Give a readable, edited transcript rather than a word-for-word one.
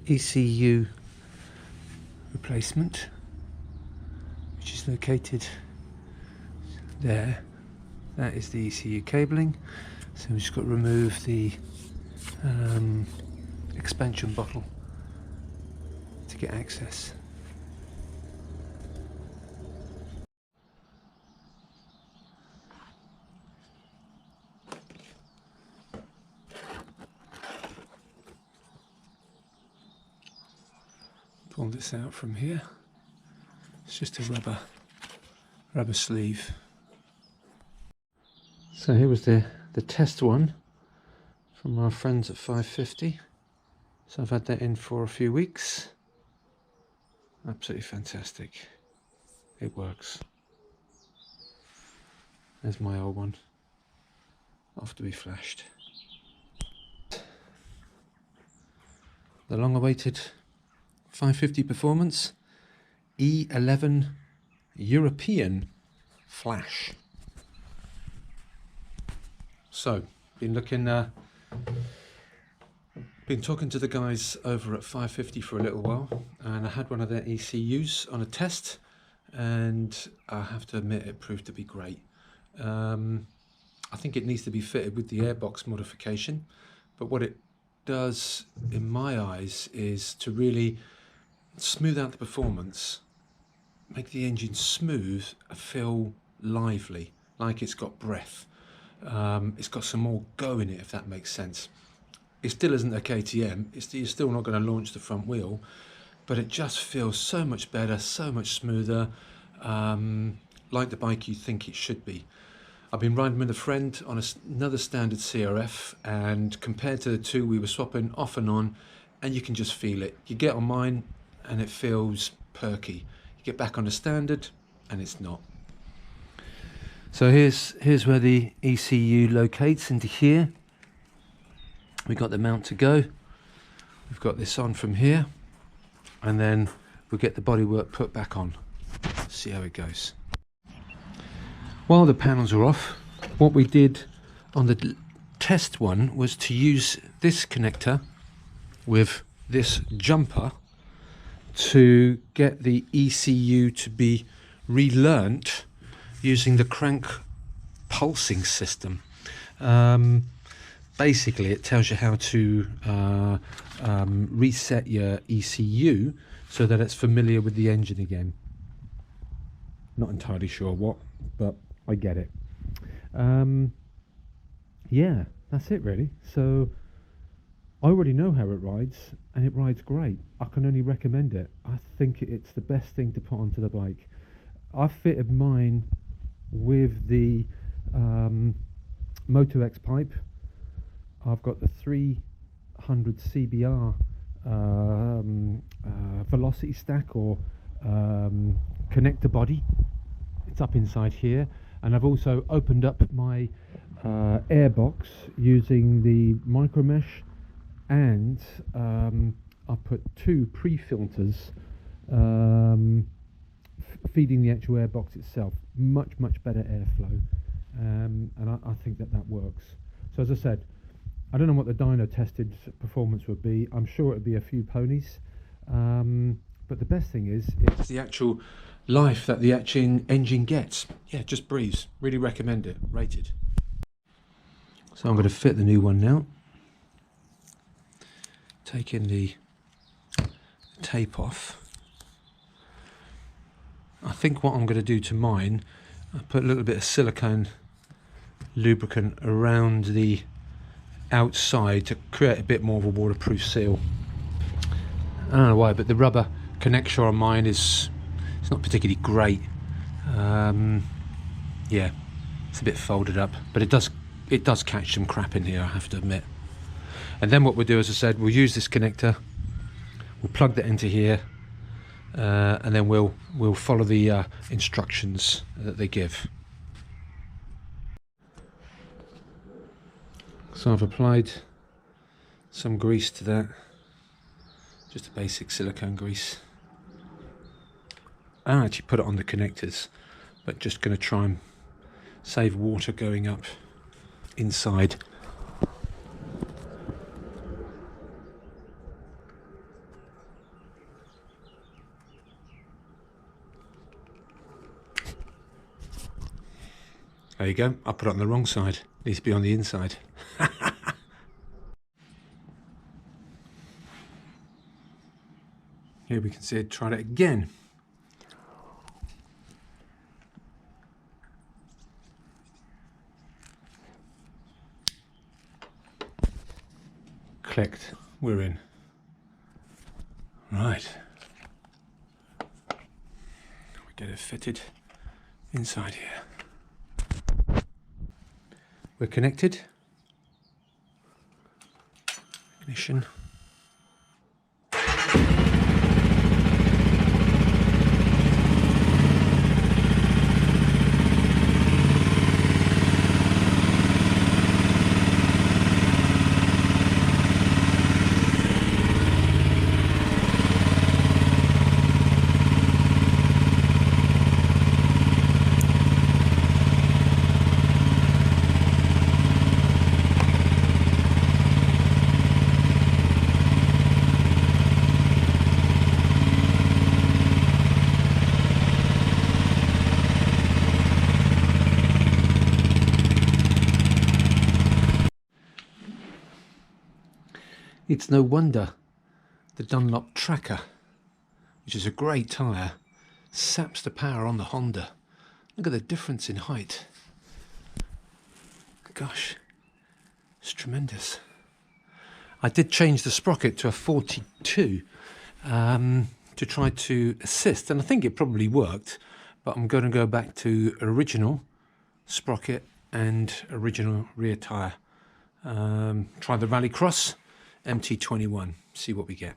ECU replacement, which is located there. That is the ECU cabling. So we've just got to remove the expansion bottle to get access. Pull this out from here. It's just a rubber sleeve. So here was the test one from our friends at 550. So I've had that in for a few weeks. Absolutely fantastic. It works. There's my old one. Off to be flashed. The long-awaited 550 Performance E11 European Flash. So, been talking to the guys over at 550 for a little while, and I had one of their ECUs on a test, and I have to admit it proved to be great. I think it needs to be fitted with the airbox modification, but what it does in my eyes is to really smooth out the performance, make the engine smooth, feel lively, like it's got breath. It's got some more go in it, if that makes sense. It still isn't a KTM, you're still not going to launch the front wheel, but it just feels so much better, so much smoother, like the bike you think it should be. I've been riding with a friend on another standard CRF, and compared to the two, we were swapping off and on, and you can just feel it. You get on mine and it feels perky. You get back on the standard and it's not. So here's where the ECU locates, into here. We've got the mount to go. We've got this on from here, and then we'll get the bodywork put back on. See how it goes. While the panels are off, what we did on the test one was to use this connector with this jumper to get the ECU to be relearnt using the crank pulsing system. Basically, it tells you how to reset your ECU so that it's familiar with the engine again. Not entirely sure what, but I get it. Yeah, that's it really. So I already know how it rides, and it rides great. I can only recommend it. I think it's the best thing to put onto the bike. I fitted mine with the Moto X pipe. I've got the 300 CBR velocity stack or connector body. It's up inside here, and I've also opened up my airbox using the micro mesh, and I've put two pre-filters feeding the actual airbox itself. Much better airflow, and I think that works. So as I said, I don't know what the dyno tested performance would be. I'm sure it would be a few ponies, but the best thing is it's the actual life that the actual engine gets. Yeah, just breathes. Really recommend it. Rated. So I'm going to fit the new one now. Taking the tape off. I think what I'm going to do to mine, I put a little bit of silicone lubricant around the outside to create a bit more of a waterproof seal. I don't know why, but the rubber connector on mine it's not particularly great. Yeah, it's a bit folded up, but it does catch some crap in here, I have to admit. And then what we'll do, as I said, we'll use this connector, we'll plug that into here, and then we'll follow the instructions that they give. So I've applied some grease to that, just a basic silicone grease. I don't actually put it on the connectors, but just going to try and save water going up inside. There you go, I put it on the wrong side. It needs to be on the inside. Here we can see it, tried it again. Clicked, we're in. Right. We get it fitted inside here. We're connected. Ignition. It's no wonder the Dunlop Tracker, which is a great tyre, saps the power on the Honda. Look at the difference in height. Gosh, it's tremendous. I did change the sprocket to a 42 to try to assist, and I think it probably worked, but I'm going to go back to original sprocket and original rear tyre. Try the Rally Cross MT21, see what we get.